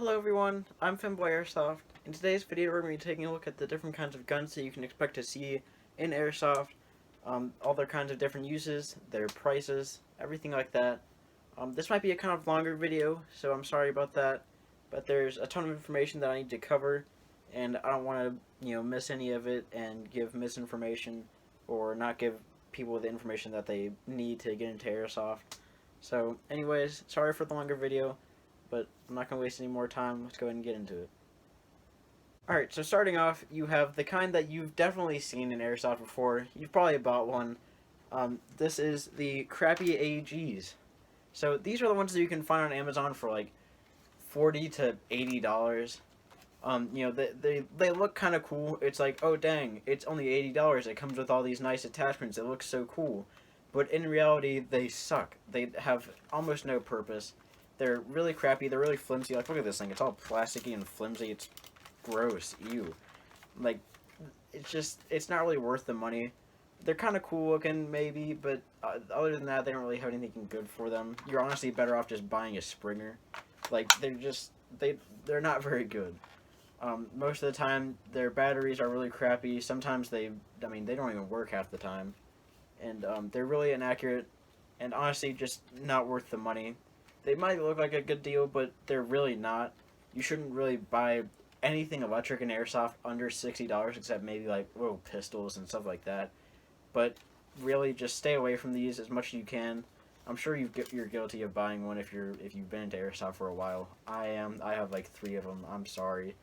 Hello everyone, I'm Finboy Airsoft. In today's video we're going to be taking a look at the different kinds of guns that you can expect to see in Airsoft, all their kinds of different uses, their prices, everything like that. This might be a kind of longer video, so I'm sorry about that, but there's a ton of information that I need to cover, and I don't want to, miss any of it and give misinformation or not give people the information that they need to get into Airsoft. So anyways, sorry for the longer video, but I'm not going to waste any more time. Let's go ahead and get into it. Alright, so starting off, you have the kind that you've definitely seen in Airsoft before. You've probably bought one. This is the crappy AEGs. So these are the ones that you can find on Amazon for like $40 to $80. They look kind of cool. It's like, oh dang, it's only $80. It comes with all these nice attachments. It looks so cool. But in reality, they suck. They have almost no purpose. They're really crappy. They're really flimsy. Like, look at this thing. It's all plasticky and flimsy. It's gross. Ew. Like, it's not really worth the money. They're kind of cool looking, maybe, but other than that, they don't really have anything good for them. You're honestly better off just buying a Springer. Like, they're not very good. Most of the time, their batteries are really crappy. Sometimes they don't even work half the time. And they're really inaccurate, and honestly, just not worth the money. They might look like a good deal, but they're really not. You shouldn't really buy anything electric in Airsoft under $60, except maybe like little pistols and stuff like that. But really, just stay away from these as much as you can. I'm sure you're guilty of buying one if you've been into Airsoft for a while. I am. I have like 3 of them. I'm sorry.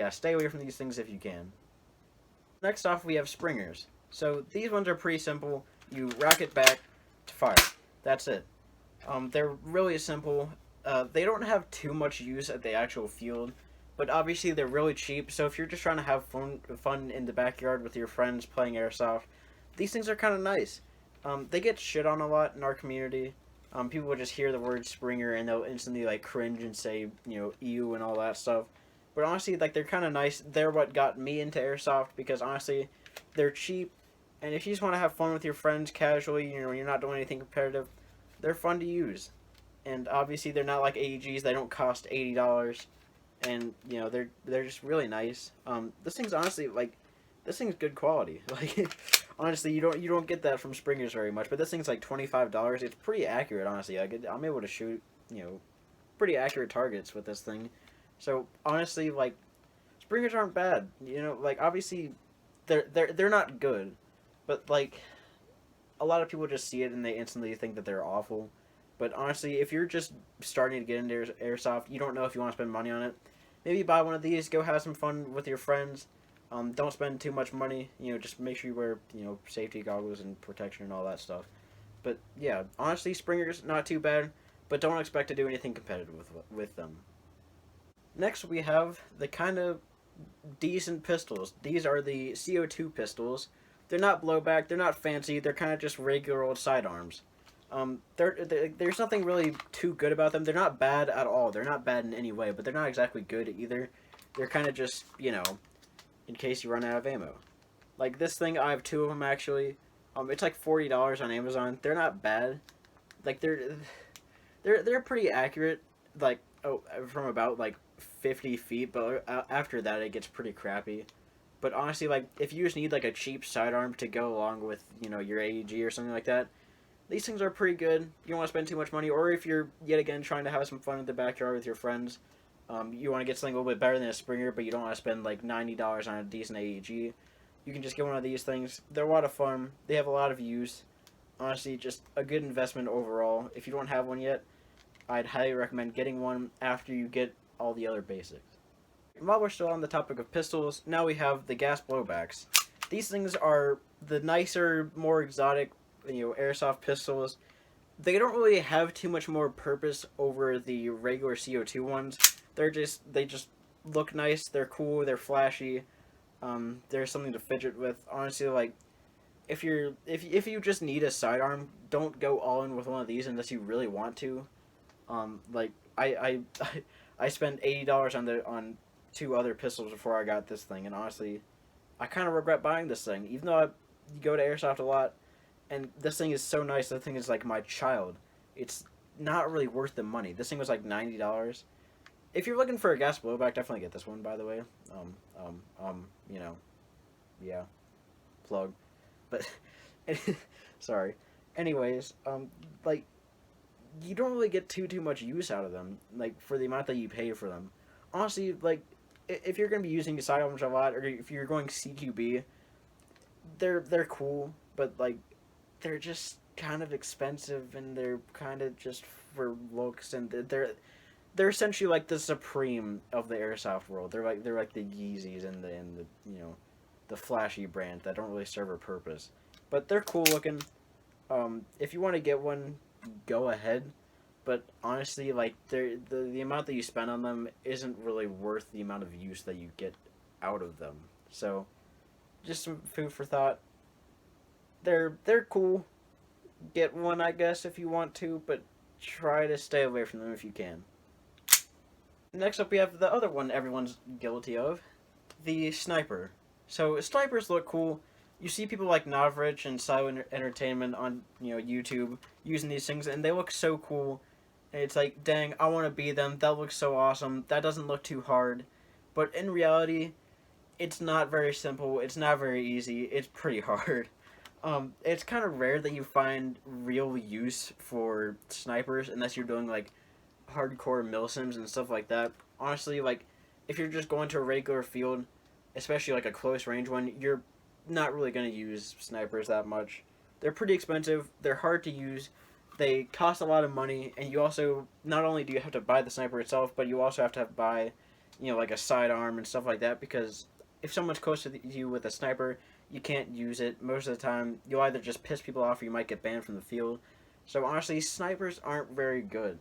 Stay away from these things if you can. Next off, we have Springers. So these ones are pretty simple. You rack it back to fire. That's it. They're really simple. They don't have too much use at the actual field, but obviously they're really cheap. So if you're just trying to have fun in the backyard with your friends playing Airsoft, these things are kind of nice. They get shit on a lot in our community. People will just hear the word Springer and they'll instantly like cringe and say, ew and all that stuff. But honestly, like, they're kind of nice. They're what got me into Airsoft because honestly, they're cheap. And if you just want to have fun with your friends casually, you're not doing anything competitive, they're fun to use. And obviously they're not like AEGs. They don't cost $80. And, they're just really nice. This thing's honestly, like, this thing's good quality. Like, honestly, you don't get that from Springers very much. But this thing's like $25. It's pretty accurate, honestly. I'm able to shoot, pretty accurate targets with this thing. So, honestly, like, Springers aren't bad. Like, obviously, they're not good. But, like, a lot of people just see it and they instantly think that they're awful. But honestly, if you're just starting to get into Airsoft, you don't know if you want to spend money on it, maybe buy one of these, go have some fun with your friends. Don't spend too much money. Just make sure you wear, safety goggles and protection and all that stuff. But, yeah, honestly, Springers, not too bad, but don't expect to do anything competitive with them. Next, we have the kind of decent pistols. These are the CO2 Pistols. They're not blowback, they're not fancy, they're kind of just regular old sidearms. There's nothing really too good about them. They're not bad at all. They're not bad in any way, but they're not exactly good either. They're kind of just, in case you run out of ammo. Like this thing, I have 2 of them actually. It's like $40 on Amazon. They're not bad. Like they're pretty accurate. Like from about like 50 feet, but after that it gets pretty crappy. But honestly, like, if you just need, like, a cheap sidearm to go along with, your AEG or something like that, these things are pretty good. You don't want to spend too much money. Or if you're, yet again, trying to have some fun in the backyard with your friends, you want to get something a little bit better than a Springer, but you don't want to spend, like, $90 on a decent AEG, you can just get one of these things. They're a lot of fun. They have a lot of use. Honestly, just a good investment overall. If you don't have one yet, I'd highly recommend getting one after you get all the other basics. And while we're still on the topic of pistols, now we have the gas blowbacks. These things are the nicer, more exotic, Airsoft pistols. They don't really have too much more purpose over the regular CO2 ones. They just look nice, they're cool, they're flashy. There's something to fidget with. Honestly, like, if you just need a sidearm, don't go all in with one of these unless you really want to. Like, I spent $80 on 2 other pistols before I got this thing, and honestly, I kind of regret buying this thing, even though I go to Airsoft a lot, and this thing is so nice. This thing is like my child. It's not really worth the money. This thing was like $90, if you're looking for a gas blowback, definitely get this one. By the way, you know, yeah, plug. But sorry. Anyways, like you don't really get too much use out of them, like for the amount that you pay for them. Honestly, like if you're gonna be using sidearms a lot, or if you're going CQB, they're cool, but like they're just kind of expensive, and they're kind of just for looks, and they're essentially like the supreme of the airsoft world. They're like the Yeezys and the the flashy brand that don't really serve a purpose, but they're cool looking. If you want to get one, go ahead. But honestly, like the amount that you spend on them isn't really worth the amount of use that you get out of them. So, just some food for thought. They're cool. Get one, I guess, if you want to, but try to stay away from them if you can. Next up, we have the other one everyone's guilty of, the sniper. So snipers look cool. You see people like Navrich and Silent Entertainment on YouTube using these things, and they look so cool. And it's like, dang, I want to be them. That looks so awesome. That doesn't look too hard. But in reality, it's not very simple. It's not very easy. It's pretty hard. It's kind of rare that you find real use for snipers unless you're doing like hardcore milsims and stuff like that. Honestly, like if you're just going to a regular field, especially like a close range one, you're not really going to use snipers that much. They're pretty expensive. They're hard to use. They cost a lot of money, and you also not only do you have to buy the sniper itself, but you also have to buy, like a sidearm and stuff like that, because if someone's close to you with a sniper, you can't use it. Most of the time, you'll either just piss people off or you might get banned from the field. So honestly, snipers aren't very good.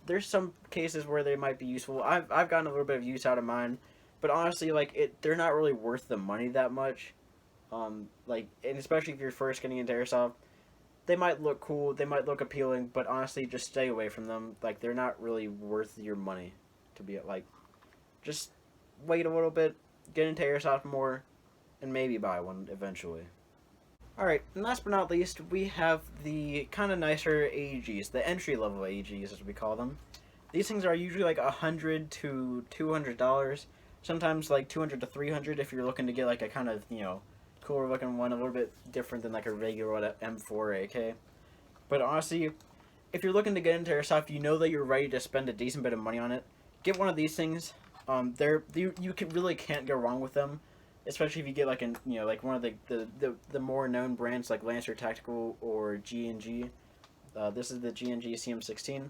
There's some cases where they might be useful. I've gotten a little bit of use out of mine, but honestly, like they're not really worth the money that much. And especially if you're first getting into airsoft, they might look cool, they might look appealing, but honestly, just stay away from them. Like they're not really worth your money. To be like, just wait a little bit, get into airsoft more, and maybe buy one eventually. Alright, and last but not least, we have the kind of nicer AEGs, the entry-level AEGs as we call them. These things are usually like $100 to $200, sometimes like $200 to $300 if you're looking to get like a kind of, cooler looking one, a little bit different than like a regular M4 AK. But honestly, if you're looking to get into airsoft, you know that you're ready to spend a decent bit of money on it, get one of these things. Really can't go wrong with them. Especially if you get like like one of the more known brands like Lancer Tactical or G&G. This is the G&G CM16.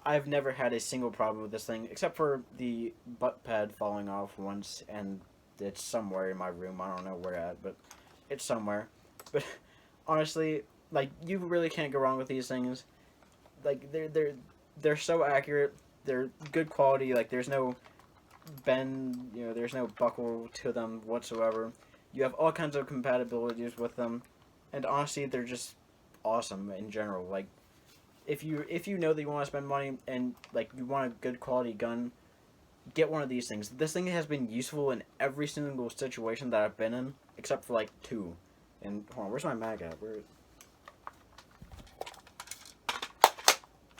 I've never had a single problem with this thing except for the butt pad falling off once, and it's somewhere in my room. I don't know where at, but it's somewhere. But honestly, like you really can't go wrong with these things. Like they're so accurate. They're good quality. Like there's no bend, there's no buckle to them whatsoever. You have all kinds of compatibilities with them, and honestly, they're just awesome in general. Like, if you know that you want to spend money and like you want a good quality gun, get one of these things. This thing has been useful in every single situation that I've been in, except for like two. And hold on, where's my mag at?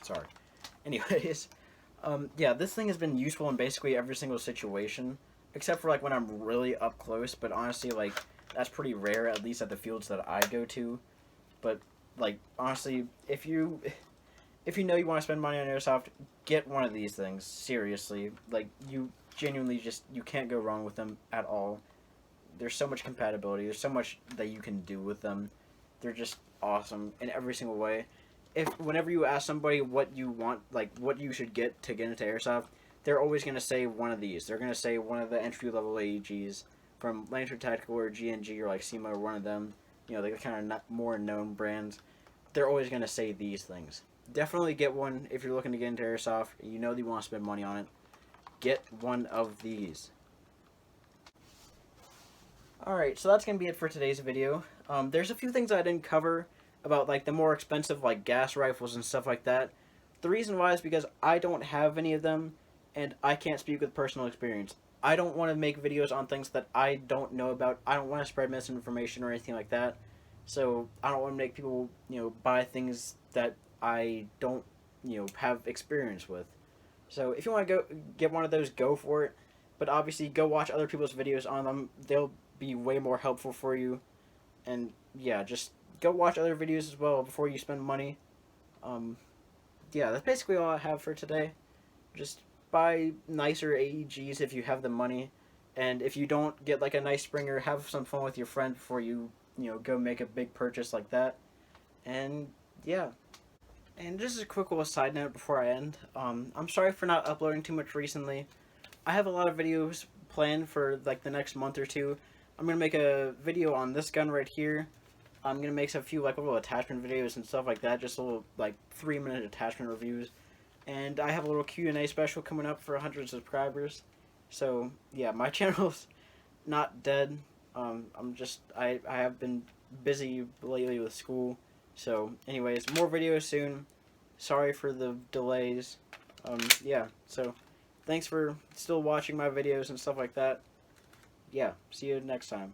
Sorry. Anyways. Yeah, this thing has been useful in basically every single situation, except for like when I'm really up close, but honestly, like, that's pretty rare, at least at the fields that I go to. But, like, honestly, if you know you want to spend money on airsoft, get one of these things, seriously. Like, you genuinely you can't go wrong with them at all. There's so much compatibility, there's so much that you can do with them. They're just awesome in every single way. Whenever you ask somebody what you want, like what you should get to get into airsoft, they're always going to say one of these. They're going to say one of the entry-level AEGs from Lancer Tactical or G&G or like SEMA or one of them, the kind of more known brands. They're always going to say these things. Definitely get one if you're looking to get into airsoft. You know that you want to spend money on it. Get one of these. Alright, so that's going to be it for today's video. There's a few things I didn't cover about like the more expensive like gas rifles and stuff like that. The reason why is because I don't have any of them, and I can't speak with personal experience. I don't want to make videos on things that I don't know about. I don't want to spread misinformation or anything like that. So I don't want to make people, buy things that I don't, have experience with. So if you want to go get one of those, go for it. But obviously, go watch other people's videos on them. They'll be way more helpful for you. And yeah, just go watch other videos as well before you spend money. Um, yeah, that's basically all I have for today. Just buy nicer AEGs if you have the money. And if you don't, get like a nice Springer, have some fun with your friend before you go make a big purchase like that. And yeah. And just a quick little side note before I end. I'm sorry for not uploading too much recently. I have a lot of videos planned for like the next month or two. I'm gonna make a video on this gun right here. I'm gonna make a few like little attachment videos and stuff like that, just little like 3-minute attachment reviews. And I have a little Q&A special coming up for 100 subscribers. So yeah, my channel's not dead. I have been busy lately with school. So anyways, more videos soon. Sorry for the delays. Yeah, so thanks for still watching my videos and stuff like that. Yeah, see you next time.